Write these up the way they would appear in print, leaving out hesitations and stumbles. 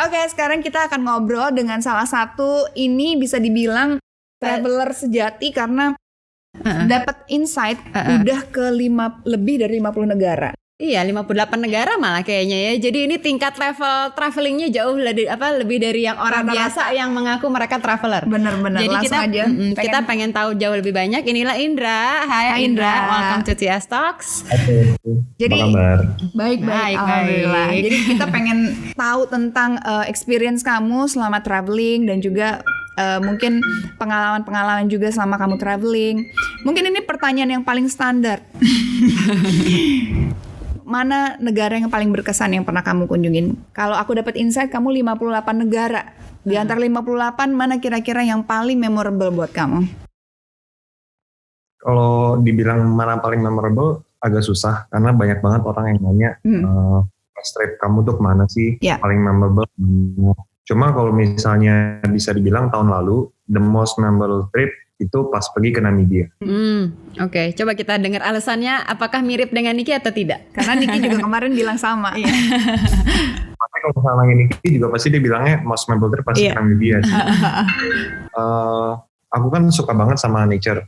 Oke, sekarang kita akan ngobrol dengan salah satu ini bisa dibilang traveler sejati karena dapat insight udah ke lebih dari 50 negara. Iya, 58 negara malah kayaknya ya. Jadi ini tingkat level travelingnya jauh lebih dari yang orang biasa yang mengaku mereka traveler. Bener-bener. Jadi langsung aja. Kita pengen tahu jauh lebih banyak. Inilah Indra. Hai Indra. Welcome to TS Talks. Jadi baik, Baik. alhamdulillah. Jadi kita pengen tahu tentang experience kamu selama traveling dan juga mungkin pengalaman-pengalaman juga selama kamu traveling. Mungkin ini pertanyaan yang paling standar. Mana negara yang paling berkesan yang pernah kamu kunjungin? Kalau aku dapat insight kamu 58 negara. Di antara 58 mana kira-kira yang paling memorable buat kamu? Kalau dibilang mana paling memorable agak susah karena banyak banget orang yang nanya first trip kamu tuh kemana sih? Paling memorable. Cuma kalau misalnya bisa dibilang tahun lalu the most memorable trip itu pas pergi ke Namibia. Oke, coba kita dengar alasannya. Apakah mirip dengan Niki atau tidak? Karena Niki juga kemarin bilang sama. Tapi kalau misalnya Niki juga pasti dia bilangnya most memorable trip pasti ke Namibia. Aku kan suka banget sama nature.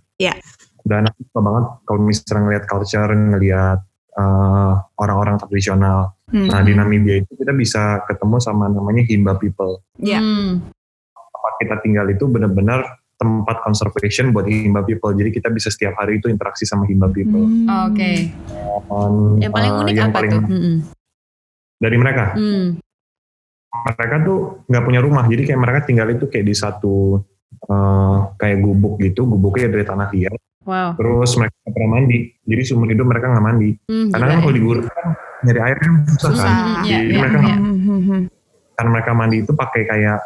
Dan aku suka banget kalau misalnya ngelihat culture, ngelihat orang-orang tradisional. Nah di Namibia itu kita bisa ketemu sama namanya Himba people. Tempat kita tinggal itu benar-benar tempat conservation buat Himba people. Jadi kita bisa setiap hari itu interaksi sama Himba people. Oke. Yang paling unik apa tuh? Dari mereka? Mereka tuh nggak punya rumah. Jadi kayak mereka tinggal itu kayak di satu kayak gubuk gitu. Gubuknya dari tanah liat. Wow. Terus mereka nggak pernah mandi. Jadi seumur hidup mereka nggak mandi. Karena kan kalau di gurun kan nyari air kan susah kan. Jadi mereka karena mereka mandi itu pakai kayak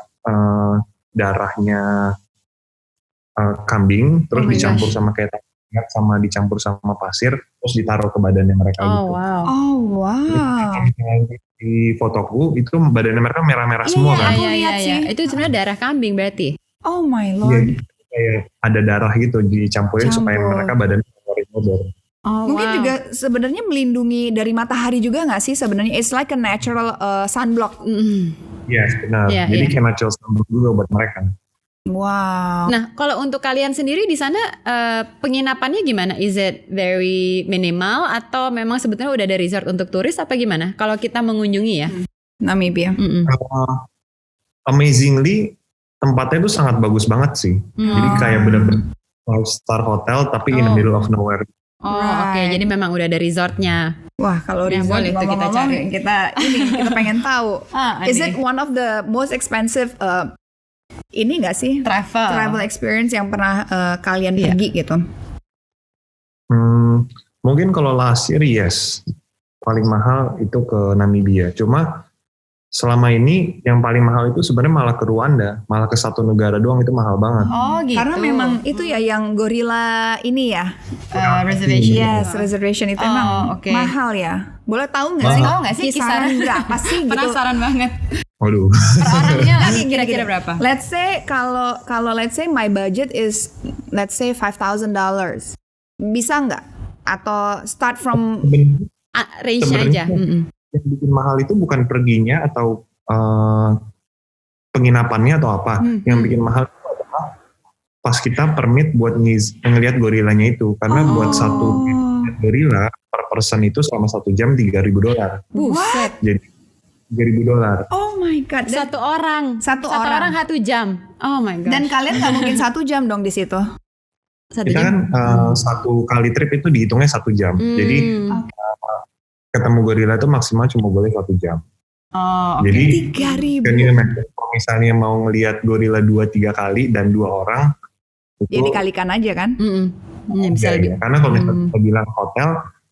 darahnya kambing, terus dicampur sama kayak tanah, sama dicampur sama pasir, terus ditaruh ke badannya mereka gitu. Wow. Di fotoku itu badannya mereka merah-merah semua kan. Iya. Itu sebenarnya darah kambing berarti. Oh my lord. Iya, kayak ada darah gitu dicampurin supaya mereka badannya modern. Mungkin juga sebenarnya melindungi dari matahari juga nggak sih sebenarnya? It's like a natural sunblock. Yes, benar. Jadi kayak natural sunblock juga buat mereka. Wow. Nah, kalau untuk kalian sendiri di sana penginapannya gimana? Is it very minimal atau memang sebetulnya udah ada resort untuk turis apa gimana? Kalau kita mengunjungi ya Namibia. Amazingly tempatnya itu sangat bagus banget sih. Jadi kayak bener-bener 5-star hotel tapi in the middle of nowhere. Oke. Jadi memang udah ada resortnya. Wah, kalau resort itu kita cari. Kita pengen tahu. Is it one of the most expensive ini nggak sih travel experience yang pernah kalian pergi gitu? Mungkin kalau last year yes, paling mahal itu ke Namibia. Cuma selama ini yang paling mahal itu sebenarnya malah ke Rwanda, malah ke satu negara doang itu mahal banget. Oh gitu. Karena memang itu ya yang gorila ini ya reservation. Yes, reservation itu emang mahal ya. Boleh tahu nggak sih kisaran berapa sih? Gitu? Penasaran banget. Waduh. Per orangnya kira-kira berapa? Let's say kalau let's say my budget is let's say $5,000. Bisa nggak? Atau start from range-nya aja. Yang bikin mahal itu bukan perginya atau penginapannya atau apa. Yang bikin mahal itu adalah pas kita permit buat ngelihat gorilanya itu. Karena buat satu gorila per person itu selama 1 jam $3,000. Buset. Jadi $3,000. Oh my god. Satu orang 1 jam. Oh my god. Dan kalian nggak mungkin 1 jam dong di situ. Kita kan satu kali trip itu dihitungnya 1 jam. Jadi ketemu gorila itu maksimal cuma boleh 1 jam. Jadi 3.000. Kalau misalnya mau ngelihat gorila 2-3 kali dan 2 orang itu ya dikalikan aja kan. Bisa lebih. Karena kalau misalnya kita bilang hotel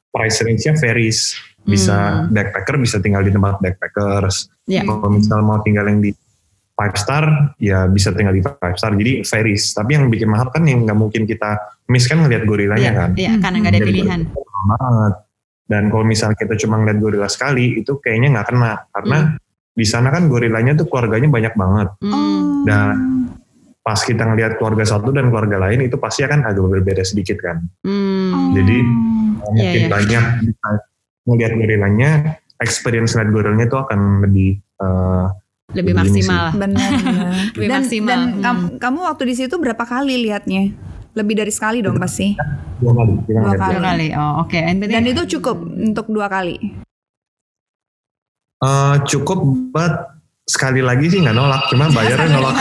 price range-nya varies. Bisa backpacker bisa tinggal di tempat backpackers. Kalau misalnya mau tinggal yang di 5 star ya bisa tinggal di 5 star. Jadi varies. Tapi yang bikin mahal kan yang nggak mungkin kita miss kan ngelihat gorilanya kan. Iya, karena nggak ada pilihan. Banget. Dan kalau misalnya kita cuma ngeliat gorila sekali itu kayaknya nggak kena karena di sana kan gorilanya tuh keluarganya banyak banget. Dan pas kita ngelihat keluarga satu dan keluarga lain itu pasti akan agak berbeda sedikit kan. Jadi mungkin banyak ngelihat gorilanya, experience ngeliat gorilanya itu akan lebih Lebih begini maksimal. sih. Benar. Lebih dan maksimal. dan kamu waktu di situ berapa kali lihatnya? Lebih dari sekali dong pasti. 2 kali. Kita Dua ngeliat kali. 2 kali. Oh, oke. Dan itu cukup untuk 2 kali. Cukup, but sekali lagi sih nggak nolak, cuma bayarnya nolak.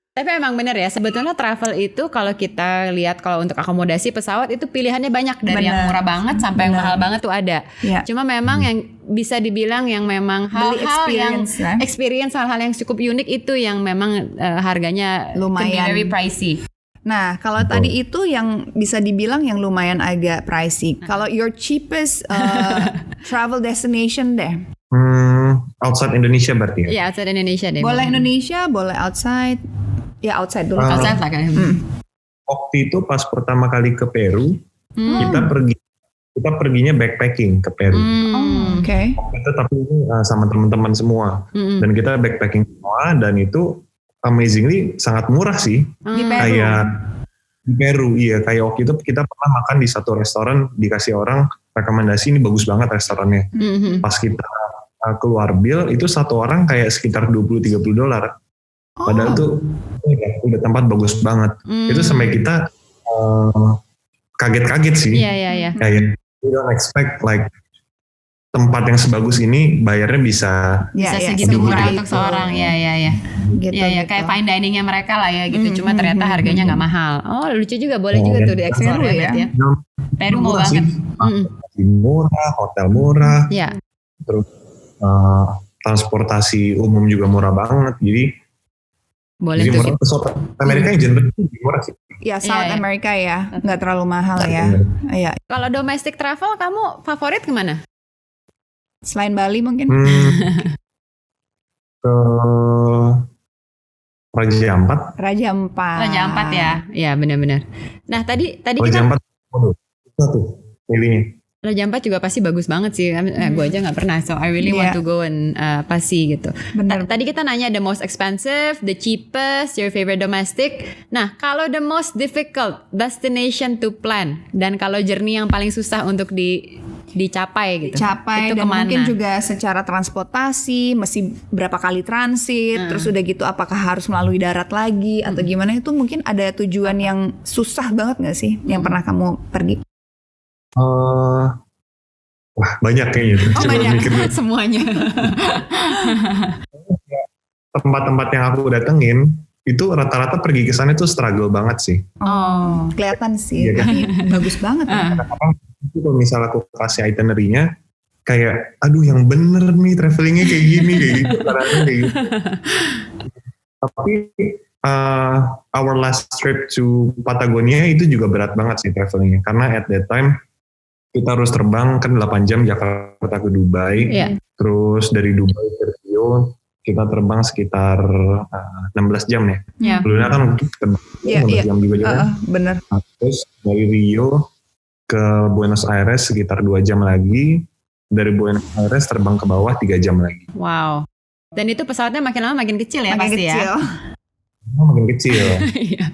Tapi emang bener ya, sebetulnya travel itu kalau kita lihat kalau untuk akomodasi pesawat itu pilihannya banyak dari yang Bener. murah banget sampai yang Bener. mahal banget tuh ada. Ya. Cuma memang yang bisa dibilang yang memang Beli hal-hal yang experience, ya. experience hal-hal yang cukup unik itu yang memang harganya Lumayan. can be very pricey. Nah, kalau Betul. tadi itu yang bisa dibilang yang lumayan agak pricey. Kalau your cheapest travel destination deh. Outside Indonesia berarti ya? Iya, outside Indonesia deh. Boleh Indonesia, boleh outside. Ya outside dulu. Outside lah kan. Waktu itu pas pertama kali ke Peru, Hmm. kita perginya backpacking ke Peru. Oh, oke. Itu tapi ini sama teman-teman semua. Hmm. Dan kita backpacking semua, dan itu amazingly sangat murah sih. Di Peru. Kayak di Peru, iya. Kayak waktu itu kita pernah makan di satu restoran, dikasih orang rekomendasi ini bagus banget restorannya. Mhm. Pas kita keluar bill, itu satu orang kayak sekitar $20-30. Padahal tuh udah tempat bagus banget. Itu sampai kita kaget-kaget sih. Iya. Kayak we don't expect like tempat yang sebagus ini bayarnya bisa Bisa Ya, segitu semurah murah itu. untuk seorang. Iya. Gitu, Iya, gitu. kayak fine diningnya mereka lah ya gitu. Cuma ternyata harganya nggak mahal. Oh, lucu juga. Boleh juga tuh di explore Peru ya. ya. Peru mau murah sih. banget. Murah, hotel murah, Iya. terus transportasi umum juga murah banget. Boleh Jadi tuh. murah. Pesawat Amerika yang generally lebih murah sih. Ya South Iya. America ya, nggak terlalu mahal ya. Iya. Kalau domestic travel kamu favorit kemana? Selain Bali mungkin. Ke Raja Ampat. Raja Ampat. Raja Ampat ya. Iya, benar-benar. Nah, tadi Raja kita Ampat. Satu pilihnya. Raja Ampat juga pasti bagus banget sih. Gue aja nggak pernah, so I really want Iya. to go and pasti gitu. Benar. Tadi kita nanya the most expensive, the cheapest, your favorite domestic. Nah, kalau the most difficult destination to plan dan kalau journey yang paling susah untuk dicapai gitu. Capai itu dan kemana? mungkin juga secara transportasi mesti berapa kali transit, terus udah gitu apakah harus melalui darat lagi atau gimana, itu mungkin ada tujuan yang susah banget nggak sih yang pernah kamu pergi? Wah banyak kayaknya tuh. Oh, Coba banyak. mikir dulu. Semuanya. Tempat-tempat yang aku datengin itu rata-rata pergi ke sana tuh struggle banget sih. Oh. Kelihatan sih, Iya. tapi bagus banget ya. Kadang-kadang itu kalau misalnya aku kasih itinerary-nya kayak aduh yang bener nih travelingnya kayak gini kayak gitu kadang-kadang kayak gitu. Tapi our last trip to Patagonia itu juga berat banget sih travelingnya karena at that time kita harus terbang kan 8 jam Jakarta ke Dubai. Iya. Terus dari Dubai ke Rio kita terbang sekitar 16 jam ya. Ya. Sebelumnya kan terbang Iya, 16 iya. jam juga jalan. Bener. Nah, terus dari Rio ke Buenos Aires sekitar 2 jam lagi. Dari Buenos Aires terbang ke bawah 3 jam lagi. Wow. Dan itu pesawatnya makin lama makin kecil ya Makin pasti kecil. Makin kecil. ya.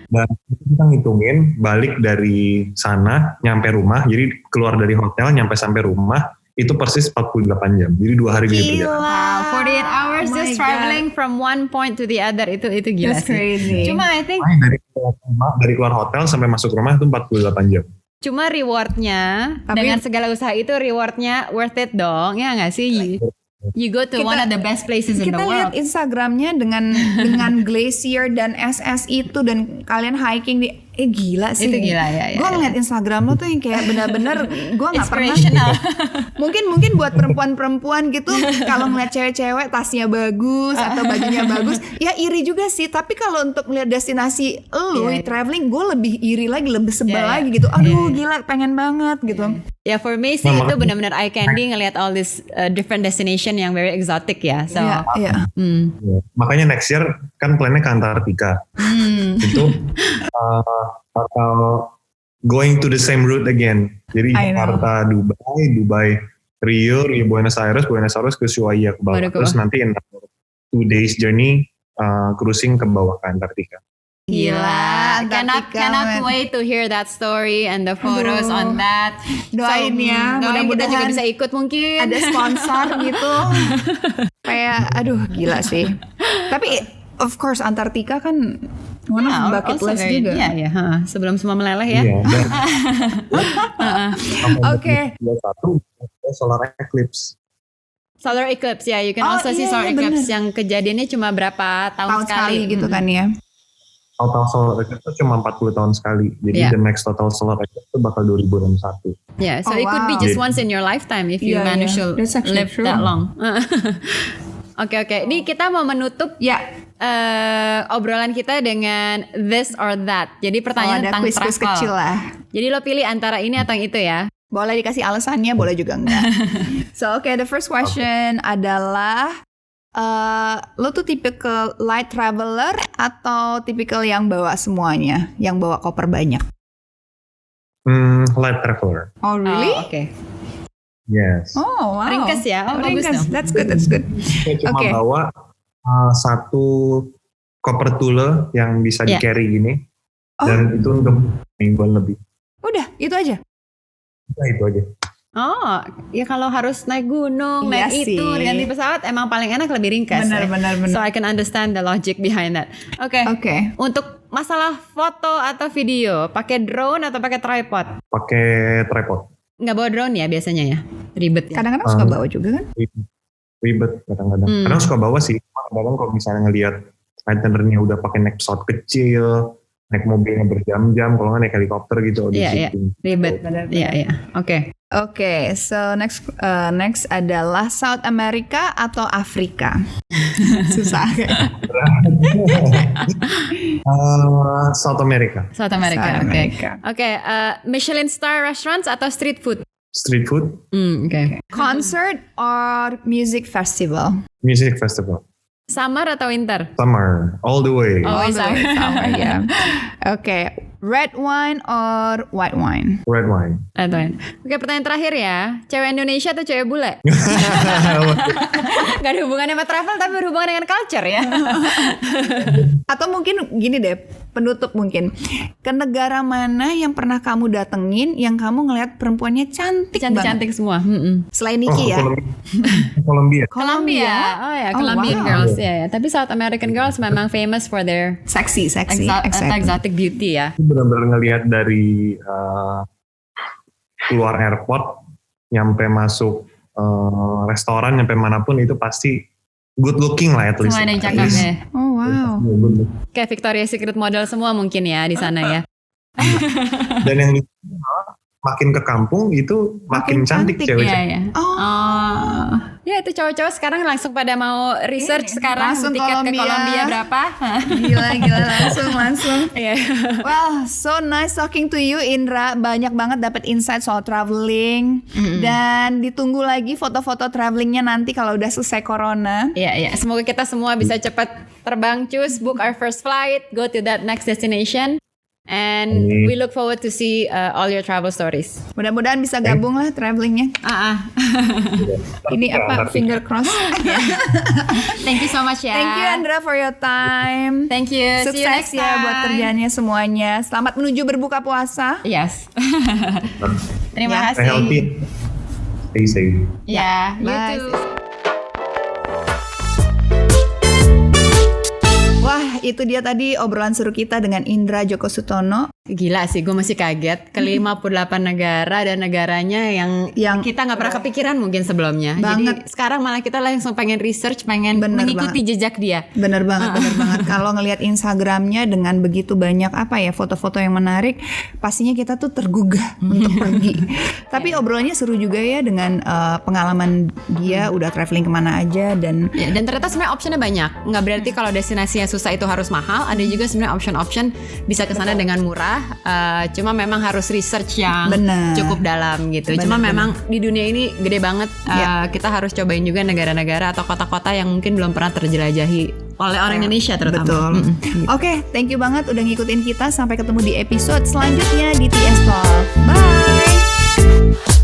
Dan kita ngitungin balik dari sana nyampe rumah. Jadi keluar dari hotel nyampe sampai rumah itu persis 48 jam. Jadi 2 hari gitu. Wow, 48 hours Oh my just God. traveling from one point to the other itu gila That's sih. crazy. Cuma I think Dari keluar hotel sampai masuk rumah itu 48 jam. cuma rewardnya Tapi- dengan segala usaha itu rewardnya worth it dong ya nggak sih? You go to Kita- one of the best places in the Kita lihat world. Instagramnya dengan glacier dan SS itu dan kalian hiking di gila sih. Itu gila ya. Gue ngeliat Instagram lo tuh yang kayak benar-benar gue nggak pernah. Inspirational. Mungkin buat perempuan-perempuan gitu kalau ngeliat cewek-cewek tasnya bagus atau bajunya bagus, ya iri juga sih. Tapi kalau untuk ngeliat destinasi lo Iya. traveling, gue lebih iri lagi, lebih sebel Iya, iya. lagi gitu. Aduh Iya. gila, pengen banget gitu. Ya for me sih itu benar-benar eye candy ngelihat all this different destination yang very exotic ya. So, Iya, iya. Ya. Makanya next year kan plannya ke Antartika. Itu bakal going to the same route again. Jadi I know. Jakarta, Dubai, Rio, Buenos Aires ke Ushuaia ke bawah. Baru ke Terus bawah. nanti in 2 days journey cruising ke bawah ke Antartika. Gila, cannot wait to hear that story and the photos on that. Doain ya, doain kita juga mudah-mudahan bisa ikut mungkin. ada sponsor gitu. Kayak aduh gila sih. Tapi of course Antartika kan one of bucket list juga. Iya. Sebelum semua meleleh ya. Iya. Oke. Solar eclipse. Solar eclipse ya, you can also see solar eclipse yang kejadiannya cuma berapa tahun sekali gitu kan ya. Total solar eclipse itu cuma 40 tahun sekali. Jadi the next total solar eclipse itu bakal 2021. Yeah, so it could be just once in your lifetime if you manage to live that long. Oke. Ini kita mau menutup obrolan kita dengan this or that. Jadi pertanyaan tentang quiz kecil lah. Jadi lo pilih antara ini atau yang itu ya. Boleh dikasih alasannya, boleh juga enggak. So the first question adalah lo tuh tipikal light traveler atau tipikal yang bawa semuanya, yang bawa koper banyak? Light traveler. Oh really? Oke. Yes. Oh wow. Ringkas ya. Ringkas. That's good. Saya cuma bawa satu koper tule yang bisa di-carry gini. Dan itu untuk mingguan lebih. Udah, itu aja? Itu aja. Oh, ya kalau harus naik gunung, naik itu, ganti pesawat emang paling enak lebih ringkas. Benar. So I can understand the logic behind that. Oke. Untuk masalah foto atau video, pakai drone atau pakai tripod? Pakai tripod. Nggak bawa drone ya biasanya ya? Ribet ya? Kadang-kadang suka bawa juga kan? Ribet kadang-kadang. Kadang suka bawa sih. Kadang kalau misalnya ngelihat itinerary-nya udah pakai naik pesawat kecil, naik mobilnya berjam-jam, kalau nggak naik helikopter gitu. Iya, ribet. Iya. Oke, so next adalah South America atau Afrika? Susah. South America. Oke, Michelin star restaurants atau street food? Street food. Concert or music festival? Music festival. Summer atau winter? Summer, all the way. Summer, ya. Oke, red wine or white wine? Red wine. Oke, pertanyaan terakhir ya. Cewek Indonesia atau cewek bule? Gak ada hubungannya sama travel, tapi berhubungan dengan culture ya. Atau mungkin gini deh, penutup mungkin. Ke negara mana yang pernah kamu datengin, yang kamu ngelihat perempuannya cantik semua. Selain Niki ya? Colombia. Oh ya, Colombian girls ya. Tapi South American girls memang famous for their sexy, exotic beauty ya. Benar-benar ngelihat dari keluar airport, nyampe masuk restoran, nyampe manapun itu pasti good looking lah at least. Semua ada yang cakep ya. Oh wow. Kayak Victoria's Secret model semua mungkin ya di sana ya. Dan yang makin ke kampung itu makin cantik cewek. Iya. Ya itu cowok-cowok sekarang langsung pada mau research sekarang tiket ke Kolombia berapa? Gila langsung. Yeah. Well, so nice talking to you Indra. Banyak banget dapat insight soal traveling. Dan ditunggu lagi foto-foto travelingnya nanti kalau udah selesai corona. Iya. Semoga kita semua bisa cepat terbang, book our first flight, go to that next destination. And we look forward to see all your travel stories. Mudah-mudahan bisa gabung lah travelingnya. Ini apa? Finger cross. Thank you so much ya. Thank you Andra for your time. Thank you. Sukses See you next time. Ya buat kerjaannya semuanya. Selamat menuju berbuka puasa. Yes. Terima kasih. Stay healthy. Stay safe. Ya, you too. Wah, itu dia tadi obrolan seru kita dengan Indra Joko Sutono. Gila sih, gue masih kaget. Ke 58 negara dan negaranya yang kita gak pernah kepikiran mungkin sebelumnya. Banget. Jadi sekarang malah kita langsung pengen research, pengen mengikuti jejak dia. Bener banget. Kalau ngelihat Instagramnya dengan begitu banyak foto-foto yang menarik, pastinya kita tuh tergugah untuk pergi. Tapi obrolannya seru juga ya dengan pengalaman dia udah traveling kemana aja. Dan ternyata sebenarnya optionnya banyak. Nggak berarti kalau destinasinya susah itu harus mahal. Ada juga sebenarnya option bisa kesana dengan murah. Cuma memang harus research yang cukup dalam gitu. Cuma memang di dunia ini gede banget. Kita harus cobain juga negara-negara atau kota-kota yang mungkin belum pernah terjelajahi oleh orang Indonesia terutama. Betul. Oke, thank you banget udah ngikutin kita. Sampai ketemu di episode selanjutnya di TS Talk. Bye.